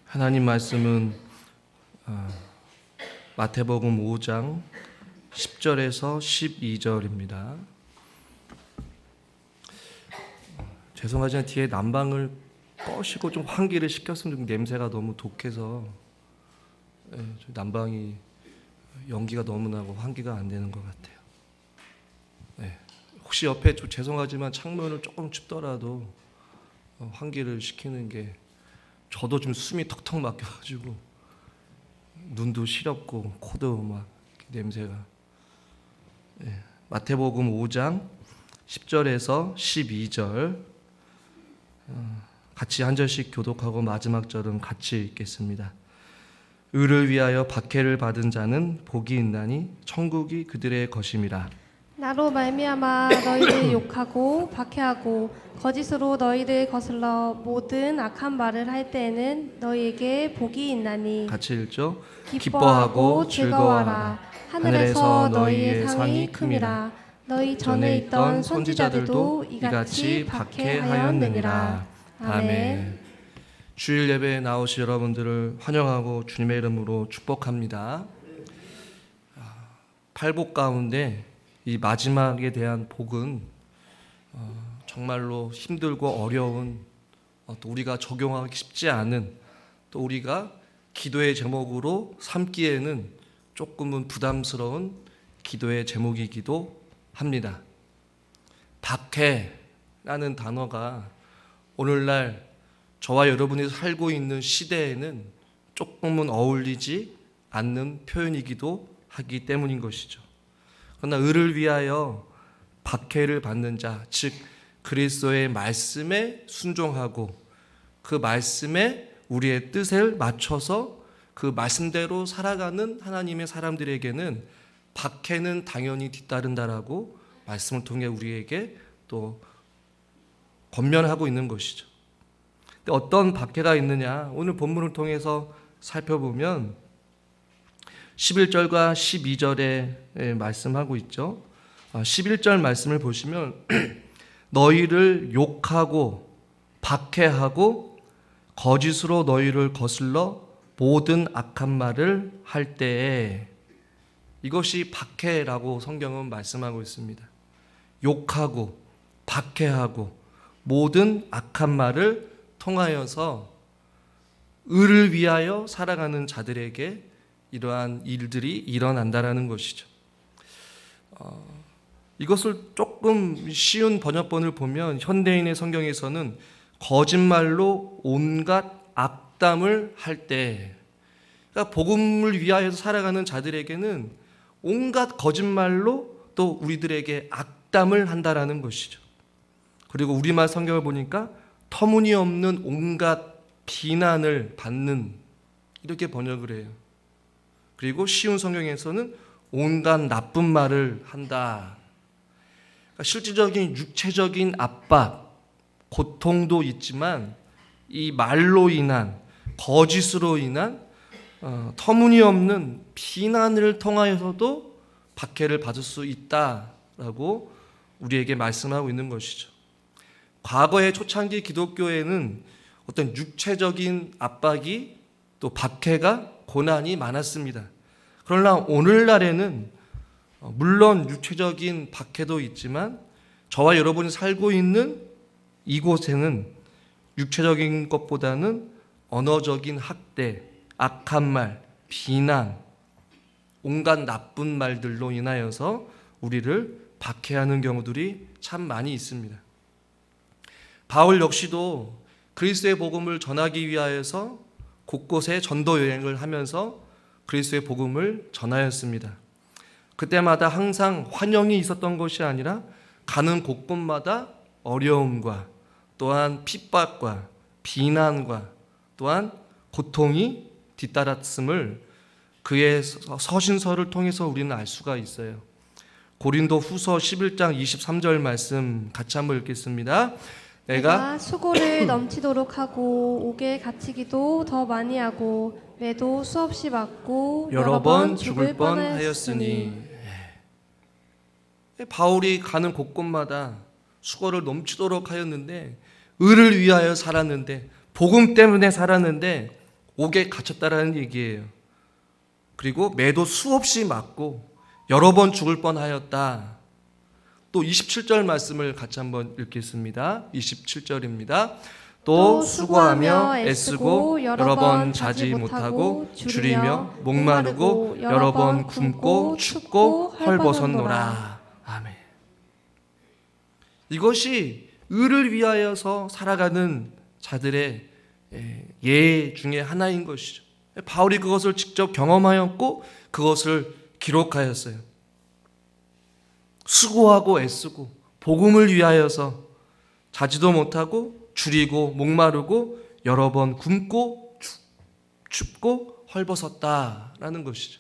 하나님 말씀은 마태복음 5장 10절에서 12절입니다. 죄송하지만 뒤에 난방을 꺼시고 좀 환기를 시켰으면 냄새가 너무 독해서 난방이 연기가 너무 나고 환기가 안 되는 것 같아요. 혹시 옆에 좀 죄송하지만 창문을 조금 춥더라도 환기를 시키는 게 저도 좀 숨이 턱턱 막혀가지고 눈도 시렵고 코도 막 냄새가. 마태복음 5장 10절에서 12절 같이 한 절씩 교독하고 마지막 절은 같이 읽겠습니다. 의를 위하여 박해를 받은 자는 복이 있나니 천국이 그들의 것임이라. 나로 말미암아 너희를 욕하고 박해하고 거짓으로 너희를 거슬러 모든 악한 말을 할 때에는 너희에게 복이 있나니 같이 읽죠. 기뻐하고 즐거워하라. 하늘에서 너희의 상이 큼이라. 너희 전에 있던 선지자들도 이같이 박해하였느니라. 아멘. 주일 예배에 나오신 여러분들을 환영하고 주님의 이름으로 축복합니다. 팔복 가운데 이 마지막에 대한 복은 정말로 힘들고 어려운, 또 우리가 적용하기 쉽지 않은, 또 우리가 기도의 제목으로 삼기에는 조금은 부담스러운 기도의 제목이기도 합니다. 박해라는 단어가 오늘날 저와 여러분이 살고 있는 시대에는 조금은 어울리지 않는 표현이기도 하기 때문인 것이죠. 그러나 의를 위하여 박해를 받는 자, 즉 그리스도의 말씀에 순종하고 그 말씀에 우리의 뜻을 맞춰서 그 말씀대로 살아가는 하나님의 사람들에게는 박해는 당연히 뒤따른다라고 말씀을 통해 우리에게 또 권면하고 있는 것이죠. 근데 어떤 박해가 있느냐? 오늘 본문을 통해서 살펴보면 11절과 12절에 말씀하고 있죠. 11절 말씀을 보시면 너희를 욕하고 박해하고 거짓으로 너희를 거슬러 모든 악한 말을 할 때에, 이것이 박해라고 성경은 말씀하고 있습니다. 욕하고 박해하고 모든 악한 말을 통하여서 의를 위하여 살아가는 자들에게 이러한 일들이 일어난다라는 것이죠. 이것을 조금 쉬운 번역본을 보면 현대인의 성경에서는 거짓말로 온갖 악담을 할 때, 그러니까 복음을 위하여 살아가는 자들에게는 온갖 거짓말로 또 우리들에게 악담을 한다라는 것이죠. 그리고 우리말 성경을 보니까 터무니없는 온갖 비난을 받는, 이렇게 번역을 해요. 그리고 쉬운 성경에서는 온갖 나쁜 말을 한다. 그러니까 실질적인 육체적인 압박, 고통도 있지만 이 말로 인한, 거짓으로 인한 터무니없는 비난을 통하여서도 박해를 받을 수 있다라고 우리에게 말씀하고 있는 것이죠. 과거의 초창기 기독교에는 어떤 육체적인 압박이 또 박해가 고난이 많았습니다. 그러나 오늘날에는 물론 육체적인 박해도 있지만 저와 여러분이 살고 있는 이곳에는 육체적인 것보다는 언어적인 학대, 악한 말, 비난, 온갖 나쁜 말들로 인하여서 우리를 박해하는 경우들이 참 많이 있습니다. 바울 역시도 그리스도의 복음을 전하기 위하여서 곳곳에 전도 여행을 하면서 그리스도의 복음을 전하였습니다. 그때마다 항상 환영이 있었던 것이 아니라 가는 곳곳마다 어려움과 또한 핍박과 비난과 또한 고통이 뒤따랐음을 그의 서신서를 통해서 우리는 알 수가 있어요. 고린도 후서 11장 23절 말씀 같이 한번 읽겠습니다. 내가 수고를 넘치도록 하고 옥에 갇히기도 더 많이 하고 매도 수없이 맞고 여러 번 죽을 뻔하였으니. 바울이 가는 곳곳마다 수고를 넘치도록 하였는데, 의를 위하여 살았는데, 복음 때문에 살았는데 옥에 갇혔다라는 얘기예요. 그리고 매도 수없이 맞고 여러 번 죽을 뻔하였다. 또 27절 말씀을 같이 한번 읽겠습니다. 27절입니다. 또 수고하며 애쓰고 여러 번 자지 못하고 줄이며 목마르고 여러 번 굶고 춥고 헐벗었노라. 아멘. 이것이 의를 위하여서 살아가는 자들의 예 중에 하나인 것이죠. 바울이 그것을 직접 경험하였고 그것을 기록하였어요. 수고하고 애쓰고 복음을 위하여서 자지도 못하고 줄이고 목마르고 여러 번 굶고 춥고 헐벗었다라는 것이죠.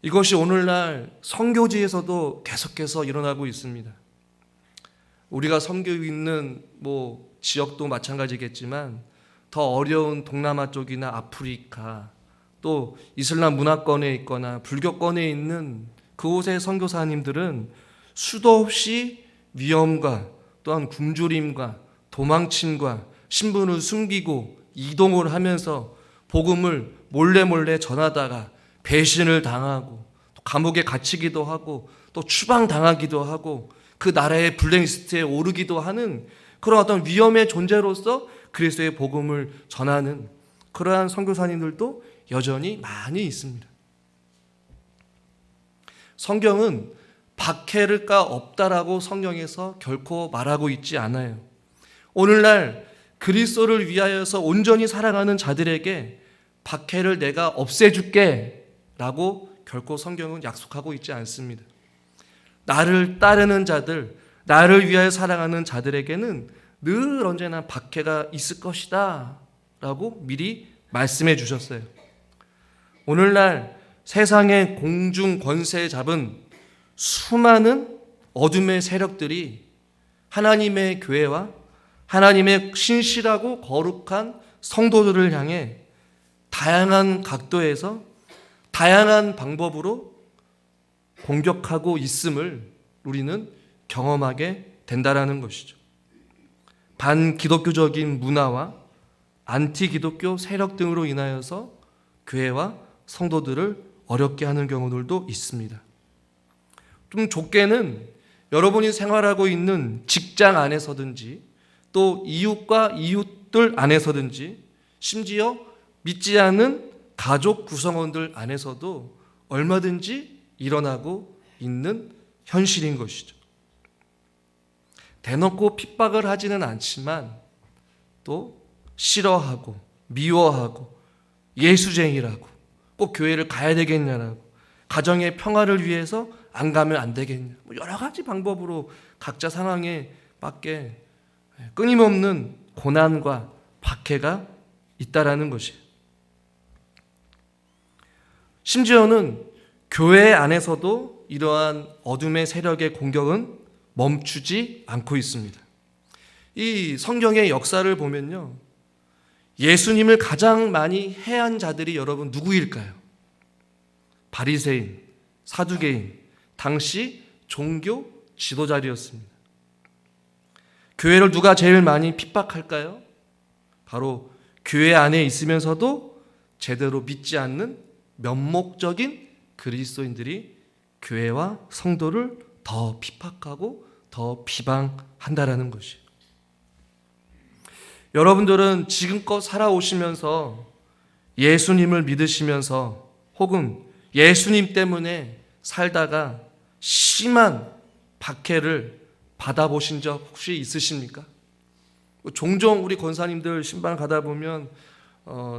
이것이 오늘날 선교지에서도 계속해서 일어나고 있습니다. 우리가 섬기고 있는 지역도 마찬가지겠지만 더 어려운 동남아 쪽이나 아프리카 또 이슬람 문화권에 있거나 불교권에 있는 그곳의 선교사님들은 수도 없이 위험과 또한 굶주림과 도망침과 신분을 숨기고 이동을 하면서 복음을 몰래 전하다가 배신을 당하고 또 감옥에 갇히기도 하고 또 추방당하기도 하고 그 나라의 블랙리스트에 오르기도 하는 그런 어떤 위험의 존재로서 그리스도의 복음을 전하는 그러한 선교사님들도 여전히 많이 있습니다. 성경은 박해가 없다라고 성경에서 결코 말하고 있지 않아요. 오늘날 그리스도를 위하여서 온전히 살아가는 자들에게 박해를 내가 없애줄게 라고 결코 성경은 약속하고 있지 않습니다. 나를 따르는 자들, 나를 위하여 살아가는 자들에게는 늘 언제나 박해가 있을 것이다 라고 미리 말씀해 주셨어요. 오늘날 세상의 공중 권세 잡은 수많은 어둠의 세력들이 하나님의 교회와 하나님의 신실하고 거룩한 성도들을 향해 다양한 각도에서 다양한 방법으로 공격하고 있음을 우리는 경험하게 된다라는 것이죠. 반기독교적인 문화와 안티기독교 세력 등으로 인하여서 교회와 성도들을 어렵게 하는 경우들도 있습니다. 좀 좁게는 여러분이 생활하고 있는 직장 안에서든지 또 이웃과 이웃들 안에서든지 심지어 믿지 않는 가족 구성원들 안에서도 얼마든지 일어나고 있는 현실인 것이죠. 대놓고 핍박을 하지는 않지만 또 싫어하고 미워하고 예수쟁이라고 꼭 교회를 가야 되겠냐라고 가정의 평화를 위해서 안 가면 안 되겠냐 여러 가지 방법으로 각자 상황에 맞게 끊임없는 고난과 박해가 있다라는 것이에요. 심지어는 교회 안에서도 이러한 어둠의 세력의 공격은 멈추지 않고 있습니다. 이 성경의 역사를 보면요, 예수님을 가장 많이 해한 자들이 여러분 누구일까요? 바리새인, 사두개인, 당시 종교 지도자들이었습니다. 교회를 누가 제일 많이 핍박할까요? 바로 교회 안에 있으면서도 제대로 믿지 않는 면목적인 그리스도인들이 교회와 성도를 더 핍박하고 더 비방한다라는 것이에요. 여러분들은 지금껏 살아오시면서 예수님을 믿으시면서 혹은 예수님 때문에 살다가 심한 박해를 받아보신 적 혹시 있으십니까? 종종 우리 권사님들 신방 가다 보면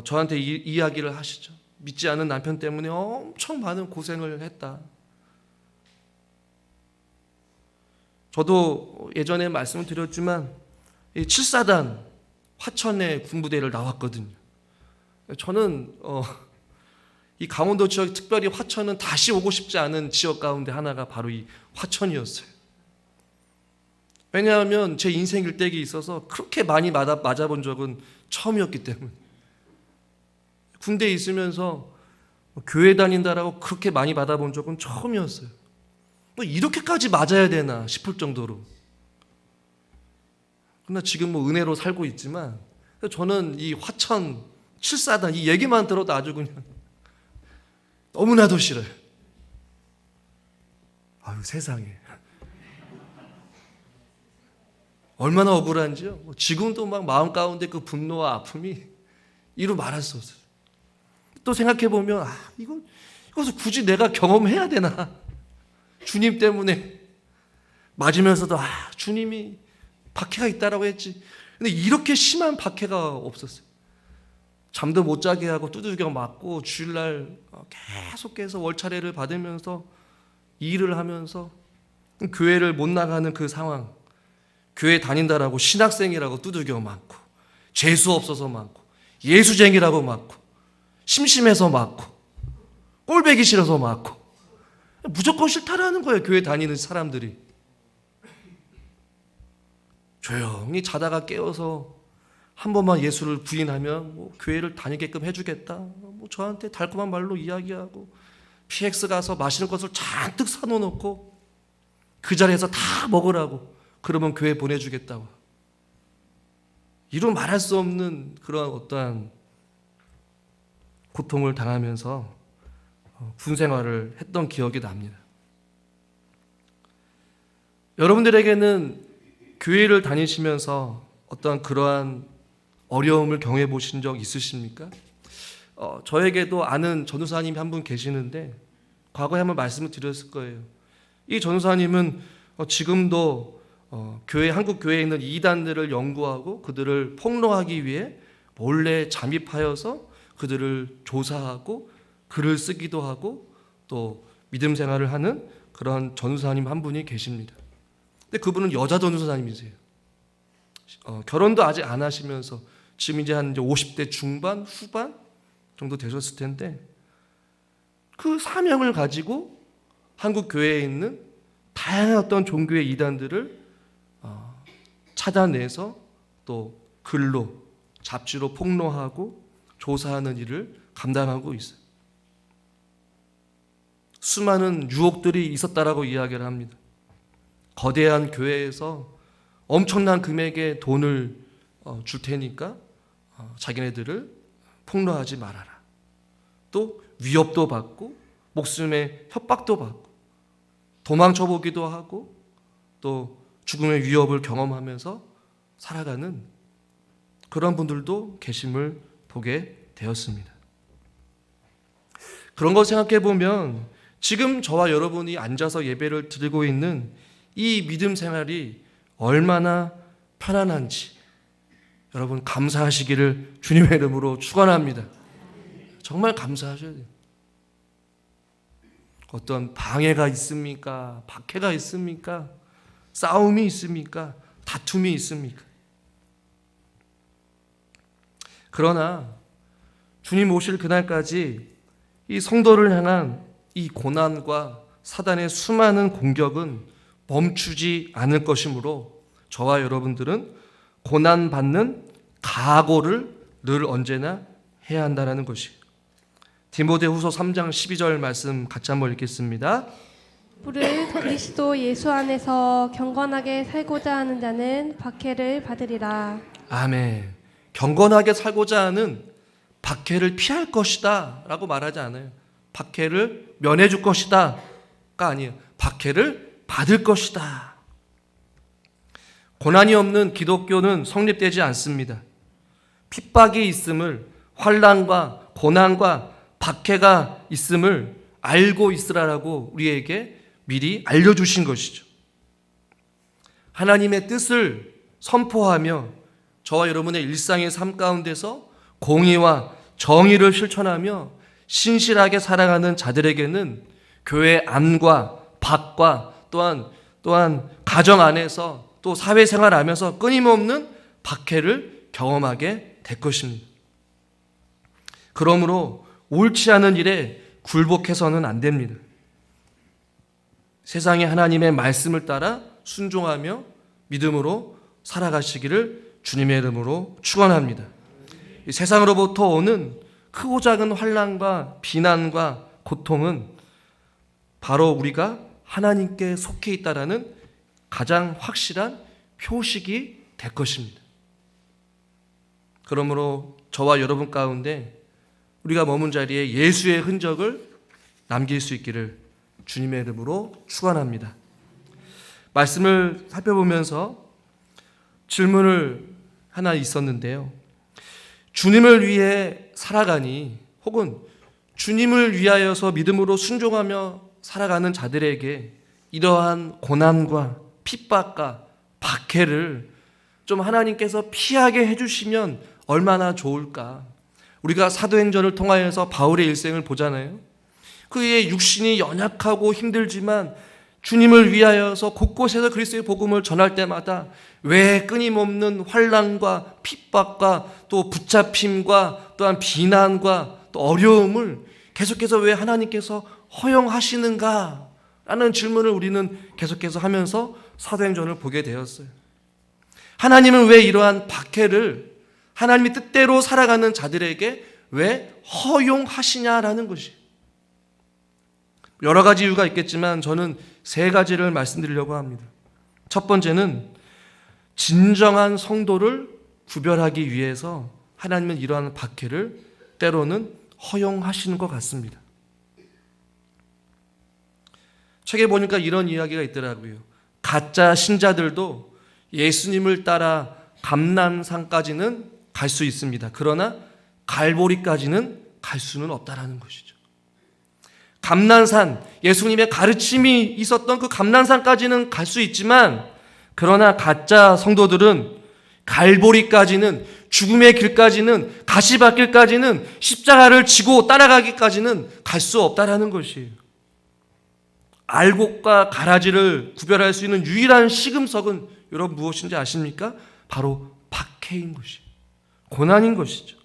저한테 이야기를 하시죠. 믿지 않는 남편 때문에 엄청 많은 고생을 했다. 저도 예전에 말씀을 드렸지만 7사단 화천의 군부대를 나왔거든요. 저는 이 강원도 지역, 특별히 화천은 다시 오고 싶지 않은 지역 가운데 하나가 바로 이 화천이었어요. 왜냐하면 제 인생 일대기에 있어서 그렇게 많이 맞아본 적은 처음이었기 때문에. 군대에 있으면서 교회 다닌다라고 그렇게 많이 받아본 적은 처음이었어요. 이렇게까지 맞아야 되나 싶을 정도로. 그러나 지금 은혜로 살고 있지만 저는 이 화천 칠사단 이 얘기만 들어도 아주 그냥 너무나도 싫어요. 아유 세상에 얼마나 억울한지요. 지금도 막 마음 가운데 그 분노와 아픔이 이루 말할 수 없어요. 또 생각해 보면 이것을 굳이 내가 경험해야 되나? 주님 때문에 맞으면서도 주님이 박해가 있다라고 했지. 근데 이렇게 심한 박해가 없었어요. 잠도 못 자게 하고 두들겨 맞고 주일날 계속해서 월차례를 받으면서 일을 하면서 교회를 못 나가는 그 상황, 교회 다닌다라고 신학생이라고 두들겨 맞고 재수 없어서 맞고 예수쟁이라고 맞고 심심해서 맞고 꼴배기 싫어서 맞고 무조건 싫다라는 거예요. 교회 다니는 사람들이 조용히 자다가 깨어서 한 번만 예수를 부인하면 교회를 다니게끔 해주겠다, 저한테 달콤한 말로 이야기하고 PX 가서 마시는 것을 잔뜩 사놓고 그 자리에서 다 먹으라고, 그러면 교회 보내주겠다고, 이루 말할 수 없는 그런 어떠한 고통을 당하면서 군 생활을 했던 기억이 납니다. 여러분들에게는 교회를 다니시면서 어떠한 그러한 어려움을 경험해 보신 적 있으십니까? 저에게도 아는 전도사님이 한 분 계시는데 과거에 한번 말씀을 드렸을 거예요. 이 전도사님은 지금도 한국 교회에 있는 이단들을 연구하고 그들을 폭로하기 위해 몰래 잠입하여서 그들을 조사하고 글을 쓰기도 하고 또 믿음 생활을 하는 그런 전도사님 한 분이 계십니다. 근데 그분은 여자 전도사님이세요. 결혼도 아직 안 하시면서 지금 이제 한 50대 중반 후반 정도 되셨을 텐데 그 사명을 가지고 한국 교회에 있는 다양한 어떤 종교의 이단들을 찾아내서 또 글로 잡지로 폭로하고 조사하는 일을 감당하고 있어요. 수많은 유혹들이 있었다라고 이야기를 합니다. 거대한 교회에서 엄청난 금액의 돈을 줄 테니까 자기네들을 폭로하지 말아라. 또 위협도 받고 목숨의 협박도 받고 도망쳐보기도 하고 또 죽음의 위협을 경험하면서 살아가는 그런 분들도 계심을 보게 되었습니다. 그런 거 생각해 보면 지금 저와 여러분이 앉아서 예배를 드리고 있는 이 믿음 생활이 얼마나 편안한지 여러분 감사하시기를 주님의 이름으로 축원합니다. 정말 감사하셔야 돼요. 어떤 방해가 있습니까? 박해가 있습니까? 싸움이 있습니까? 다툼이 있습니까? 그러나 주님 오실 그날까지 이 성도를 향한 이 고난과 사단의 수많은 공격은 멈추지 않을 것이므로 저와 여러분들은 고난받는 각오를 늘 언제나 해야 한다는 것이에요. 디모데후서 3장 12절 말씀 같이 한번 읽겠습니다. 불을 그리스도 예수 안에서 경건하게 살고자 하는 자는 박해를 받으리라. 아멘. 경건하게 살고자 하는 박해를 피할 것이다 라고 말하지 않아요. 박해를 면해 줄 것이다 가 아니에요. 박해를 받을 것이다. 고난이 없는 기독교는 성립되지 않습니다. 핍박이 있음을, 환난과 고난과 박해가 있음을 알고 있으라고 우리에게 미리 알려주신 것이죠. 하나님의 뜻을 선포하며 저와 여러분의 일상의 삶 가운데서 공의와 정의를 실천하며 신실하게 살아가는 자들에게는 교회 안과 밖과 또한 가정 안에서 또 사회생활 하면서 끊임없는 박해를 경험하게 될 것입니다. 그러므로 옳지 않은 일에 굴복해서는 안 됩니다. 세상에 하나님의 말씀을 따라 순종하며 믿음으로 살아가시기를 주님의 이름으로 축원합니다. 세상으로부터 오는 크고 작은 환난과 비난과 고통은 바로 우리가 하나님께 속해 있다라는 가장 확실한 표식이 될 것입니다. 그러므로 저와 여러분 가운데 우리가 머문 자리에 예수의 흔적을 남길 수 있기를 주님의 이름으로 축원합니다. 말씀을 살펴보면서 질문을 하나 있었는데요. 주님을 위해 살아가니 혹은 주님을 위하여서 믿음으로 순종하며 살아가는 자들에게 이러한 고난과 핍박과 박해를 좀 하나님께서 피하게 해주시면 얼마나 좋을까. 우리가 사도행전을 통하여서 바울의 일생을 보잖아요. 그의 육신이 연약하고 힘들지만 주님을 위하여서 곳곳에서 그리스도의 복음을 전할 때마다 왜 끊임없는 환난과 핍박과 또 붙잡힘과 또한 비난과 또 어려움을 계속해서 왜 하나님께서 허용하시는가 라는 질문을 우리는 계속해서 하면서 사도행전을 보게 되었어요. 하나님은 왜 이러한 박해를 하나님의 뜻대로 살아가는 자들에게 왜 허용하시냐라는 것이, 여러 가지 이유가 있겠지만 저는 세 가지를 말씀드리려고 합니다. 첫 번째는 진정한 성도를 구별하기 위해서 하나님은 이러한 박해를 때로는 허용하시는 것 같습니다. 책에 보니까 이런 이야기가 있더라고요. 가짜 신자들도 예수님을 따라 감난산까지는 갈 수 있습니다. 그러나 갈보리까지는 갈 수는 없다라는 것이죠. 감난산, 예수님의 가르침이 있었던 그 감난산까지는 갈 수 있지만, 그러나 가짜 성도들은 갈보리까지는, 죽음의 길까지는, 가시밭길까지는, 십자가를 지고 따라가기까지는 갈 수 없다라는 것이에요. 알곡과 가라지를 구별할 수 있는 유일한 시금석은 여러분 무엇인지 아십니까? 바로 박해인 것이에요. 고난인 것이죠.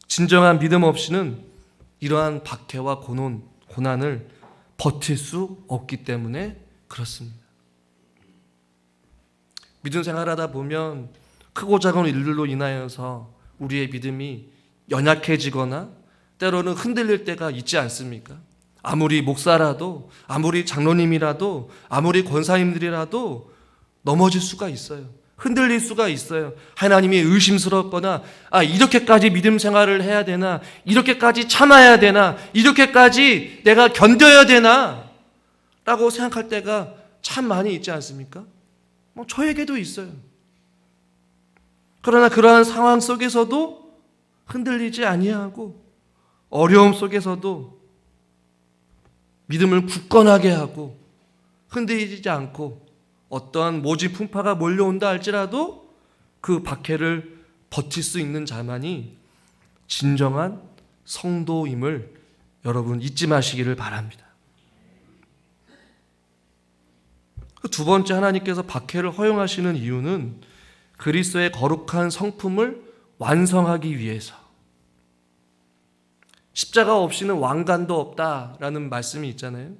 진정한 믿음 없이는 이러한 박해와 고난을 버틸 수 없기 때문에 그렇습니다. 믿음 생활하다 보면 크고 작은 일들로 인하여서 우리의 믿음이 연약해지거나 때로는 흔들릴 때가 있지 않습니까? 아무리 목사라도, 아무리 장로님이라도, 아무리 권사님들이라도 넘어질 수가 있어요. 흔들릴 수가 있어요. 하나님이 의심스럽거나, 이렇게까지 믿음 생활을 해야 되나? 이렇게까지 참아야 되나? 이렇게까지 내가 견뎌야 되나? 라고 생각할 때가 참 많이 있지 않습니까? 저에게도 있어요. 그러나 그러한 상황 속에서도 흔들리지 아니하고, 어려움 속에서도 믿음을 굳건하게 하고 흔들리지 않고, 어떠한 모진 풍파가 몰려온다 할지라도 그 박해를 버틸 수 있는 자만이 진정한 성도임을 여러분 잊지 마시기를 바랍니다. 두 번째, 하나님께서 박해를 허용하시는 이유는 그리스도의 거룩한 성품을 완성하기 위해서. 십자가 없이는 왕관도 없다라는 말씀이 있잖아요.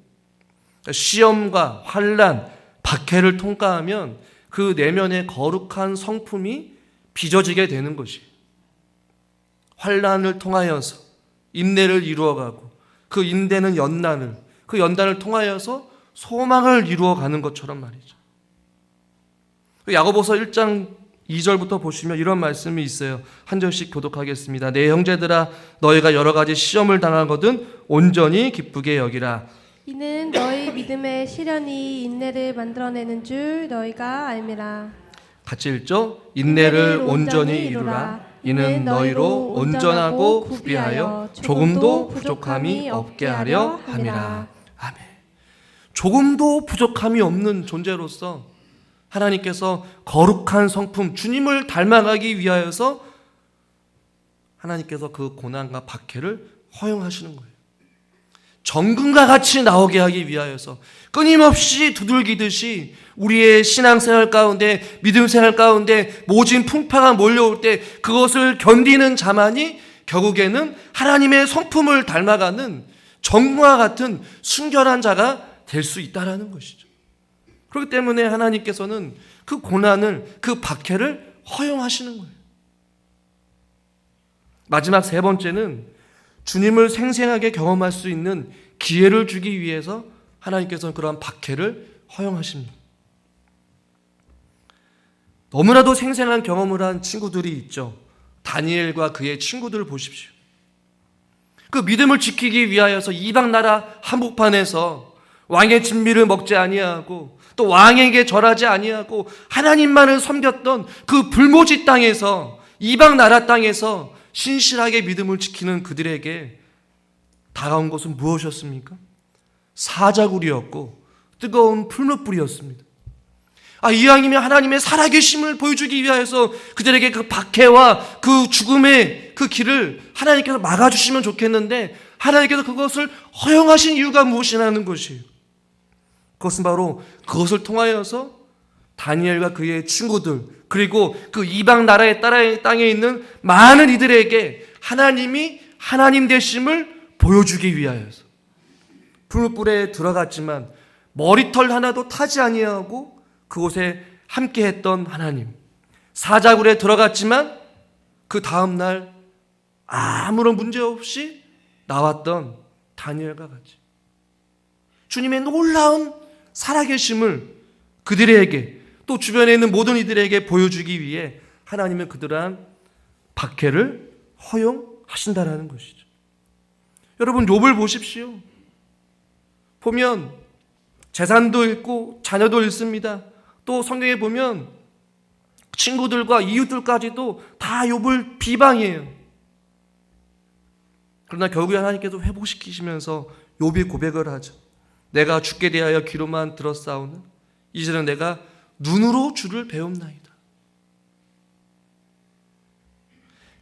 시험과 환난, 박해를 통과하면 그 내면의 거룩한 성품이 빚어지게 되는 것이, 환난을 통하여서 인내를 이루어가고 그 인내는 연단을, 그 연단을 통하여서 소망을 이루어가는 것처럼 말이죠. 야고보서 1장 2절부터 보시면 이런 말씀이 있어요. 한 절씩 교독하겠습니다. 내 형제들아, 너희가 여러 가지 시험을 당하거든 온전히 기쁘게 여기라. 이는 너희 믿음의 시련이 인내를 만들어내는 줄 너희가 알미라. 같이 읽죠. 인내를 온전히 이루라. 이는 너희로 온전하고 구비하여 조금도 부족함이 없게 하려 함이라. 아멘. 조금도 부족함이 없는 존재로서 하나님께서 거룩한 성품, 주님을 닮아가기 위하여서 하나님께서 그 고난과 박해를 허용하시는 거예요. 정금과 같이 나오게 하기 위하여서 끊임없이 두들기듯이 우리의 신앙생활 가운데, 믿음생활 가운데 모진 풍파가 몰려올 때 그것을 견디는 자만이 결국에는 하나님의 성품을 닮아가는 정금과 같은 순결한 자가 될 수 있다는 것이죠. 그렇기 때문에 하나님께서는 그 고난을, 그 박해를 허용하시는 거예요. 마지막 세 번째는 주님을 생생하게 경험할 수 있는 기회를 주기 위해서 하나님께서는 그러한 박해를 허용하십니다. 너무나도 생생한 경험을 한 친구들이 있죠. 다니엘과 그의 친구들을 보십시오. 그 믿음을 지키기 위하여서 이방 나라 한복판에서 왕의 진미를 먹지 아니하고 또 왕에게 절하지 아니하고 하나님만을 섬겼던 그 불모지 땅에서, 이방 나라 땅에서 신실하게 믿음을 지키는 그들에게 다가온 것은 무엇이었습니까? 사자굴이었고 뜨거운 풀무불이었습니다. 이왕이면 하나님의 살아계심을 보여주기 위하여서 그들에게 그 박해와 그 죽음의 그 길을 하나님께서 막아주시면 좋겠는데, 하나님께서 그것을 허용하신 이유가 무엇이냐는 것이에요. 그것은 바로 그것을 통하여서 다니엘과 그의 친구들, 그리고 그 이방 나라의 땅에 있는 많은 이들에게 하나님이 하나님 되심을 보여주기 위하여서 풀무불에 들어갔지만 머리털 하나도 타지 아니하고 그곳에 함께했던 하나님, 사자굴에 들어갔지만 그 다음날 아무런 문제 없이 나왔던 다니엘과 같이 주님의 놀라운 살아계심을 그들에게, 또 주변에 있는 모든 이들에게 보여주기 위해 하나님은 그들한 박해를 허용하신다라는 것이죠. 여러분, 욥을 보십시오. 보면 재산도 잃고 자녀도 잃습니다. 또 성경에 보면 친구들과 이웃들까지도 다 욥을 비방해요. 그러나 결국에 하나님께서 회복시키시면서 욥이 고백을 하죠. 내가 주께 대하여 귀로만 들었사오는 이제는 내가 눈으로 주를 배움나이다.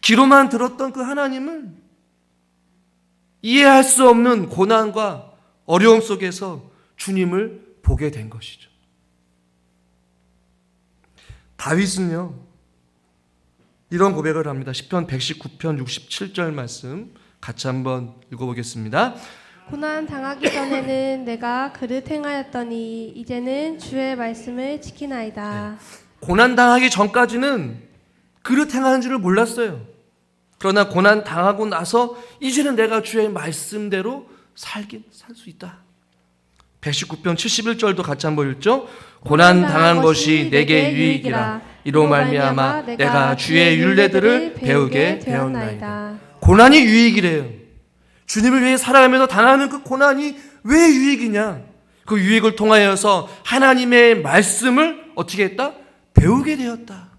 귀로만 들었던 그 하나님을 이해할 수 없는 고난과 어려움 속에서 주님을 보게 된 것이죠. 다윗은요, 이런 고백을 합니다. 시편 119편 67절 말씀 같이 한번 읽어보겠습니다. 고난 당하기 전에는 내가 그릇 행하였더니 이제는 주의 말씀을 지키나이다. 고난 당하기 전까지는 그릇 행하는 줄을 몰랐어요. 그러나 고난 당하고 나서 이제는 내가 주의 말씀대로 살 수 있다. 119편 71절도 같이 한번 읽죠. 고난 당한 것이 내게 유익이라. 이로 말미암아 내가 주의 율례들을 배우게 되었나이다. 고난이 유익이래요. 주님을 위해 살아가면서 당하는 그 고난이 왜 유익이냐? 그 유익을 통하여서 하나님의 말씀을 어떻게 했다? 배우게 되었다.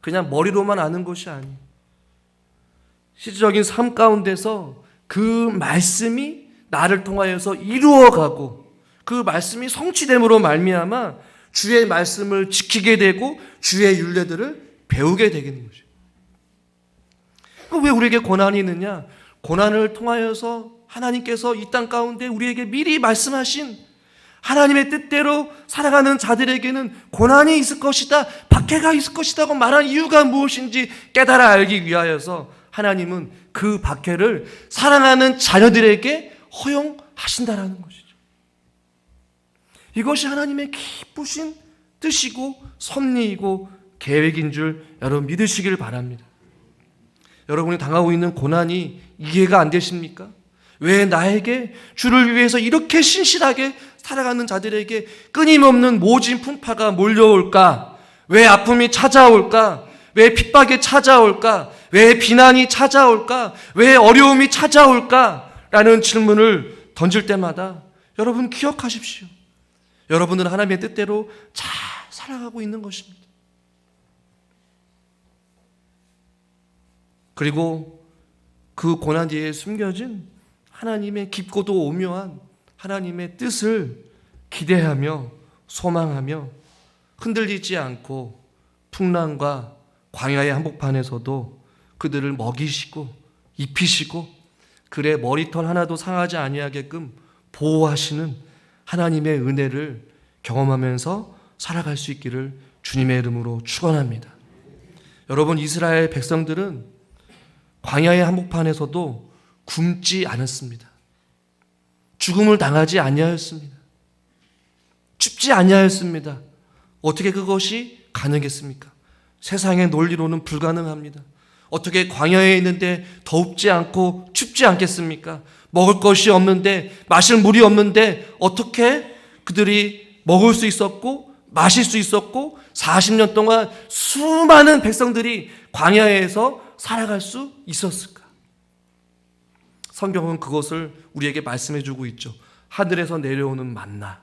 그냥 머리로만 아는 것이 아니에요. 실질적인 삶 가운데서 그 말씀이 나를 통하여서 이루어가고 그 말씀이 성취됨으로 말미암아 주의 말씀을 지키게 되고 주의 율례들을 배우게 되는 것이에요. 왜 우리에게 고난이 있느냐? 고난을 통하여서 하나님께서 이 땅 가운데 우리에게 미리 말씀하신 하나님의 뜻대로 살아가는 자들에게는 고난이 있을 것이다, 박해가 있을 것이라고 말한 이유가 무엇인지 깨달아 알기 위하여서 하나님은 그 박해를 사랑하는 자녀들에게 허용하신다라는 것이죠. 이것이 하나님의 기쁘신 뜻이고 섭리이고 계획인 줄 여러분 믿으시길 바랍니다. 여러분이 당하고 있는 고난이 이해가 안 되십니까? 왜 나에게 주를 위해서 이렇게 신실하게 살아가는 자들에게 끊임없는 모진 풍파가 몰려올까? 왜 아픔이 찾아올까? 왜 핍박이 찾아올까? 왜 비난이 찾아올까? 왜 어려움이 찾아올까? 라는 질문을 던질 때마다 여러분 기억하십시오. 여러분은 하나님의 뜻대로 잘 살아가고 있는 것입니다. 그리고 그 고난 뒤에 숨겨진 하나님의 깊고도 오묘한 하나님의 뜻을 기대하며 소망하며 흔들리지 않고 풍랑과 광야의 한복판에서도 그들을 먹이시고 입히시고 그의 머리털 하나도 상하지 아니하게끔 보호하시는 하나님의 은혜를 경험하면서 살아갈 수 있기를 주님의 이름으로 축원합니다. 여러분, 이스라엘 백성들은 광야의 한복판에서도 굶지 않았습니다. 죽음을 당하지 아니하였습니다. 춥지 아니하였습니다. 어떻게 그것이 가능했습니까? 세상의 논리로는 불가능합니다. 어떻게 광야에 있는데 덥지 않고 춥지 않겠습니까? 먹을 것이 없는데, 마실 물이 없는데 어떻게 그들이 먹을 수 있었고 마실 수 있었고 40년 동안 수많은 백성들이 광야에서 살아갈 수 있었을까? 성경은 그것을 우리에게 말씀해 주고 있죠. 하늘에서 내려오는 만나,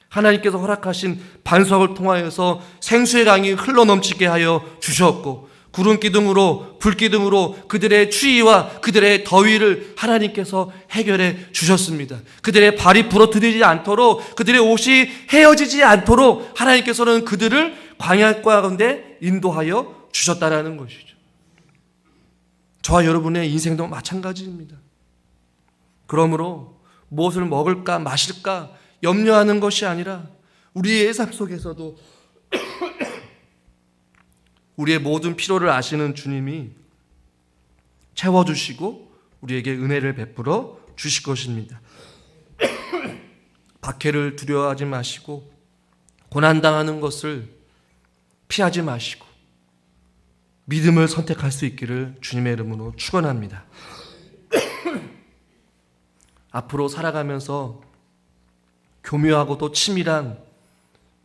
하나님께서 허락하신 반석을 통하여서 생수의 강이 흘러넘치게 하여 주셨고, 구름 기둥으로 불 기둥으로 그들의 추위와 그들의 더위를 하나님께서 해결해 주셨습니다. 그들의 발이 부러뜨리지 않도록, 그들의 옷이 헤어지지 않도록 하나님께서는 그들을 광야 가운데 인도하여 주셨다라는 것이죠. 저와 여러분의 인생도 마찬가지입니다. 그러므로 무엇을 먹을까 마실까 염려하는 것이 아니라 우리의 삶 속에서도 우리의 모든 필요를 아시는 주님이 채워주시고 우리에게 은혜를 베풀어 주실 것입니다. 박해를 두려워하지 마시고 고난당하는 것을 피하지 마시고 믿음을 선택할 수 있기를 주님의 이름으로 축원합니다. 앞으로 살아가면서 교묘하고 또 치밀한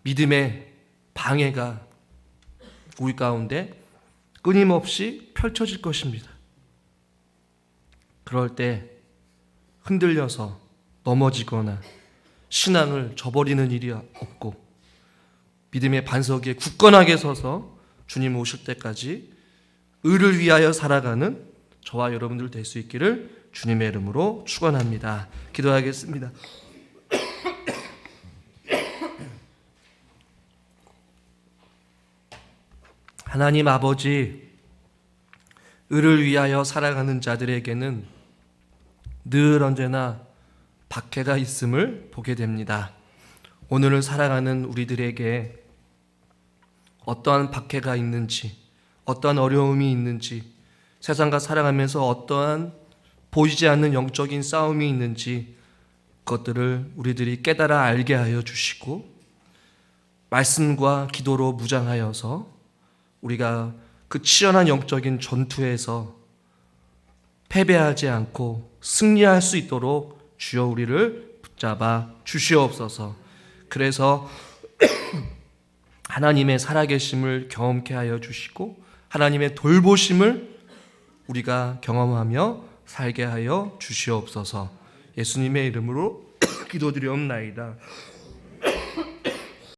믿음의 방해가 우리 가운데 끊임없이 펼쳐질 것입니다. 그럴 때 흔들려서 넘어지거나 신앙을 저버리는 일이 없고 믿음의 반석 위에 굳건하게 서서 주님 오실 때까지 의를 위하여 살아가는 저와 여러분들 될 수 있기를 주님의 이름으로 축원합니다. 기도하겠습니다. 하나님 아버지, 의를 위하여 살아가는 자들에게는 늘 언제나 박해가 있음을 보게 됩니다. 오늘을 살아가는 우리들에게 어떠한 박해가 있는지, 어떠한 어려움이 있는지, 세상과 살아가면서 어떠한 보이지 않는 영적인 싸움이 있는지 그것들을 우리들이 깨달아 알게 하여 주시고 말씀과 기도로 무장하여서 우리가 그 치열한 영적인 전투에서 패배하지 않고 승리할 수 있도록 주여 우리를 붙잡아 주시옵소서. 그래서 하나님의 살아계심을 경험케 하여 주시고 하나님의 돌보심을 우리가 경험하며 살게 하여 주시옵소서. 예수님의 이름으로 기도드리옵나이다.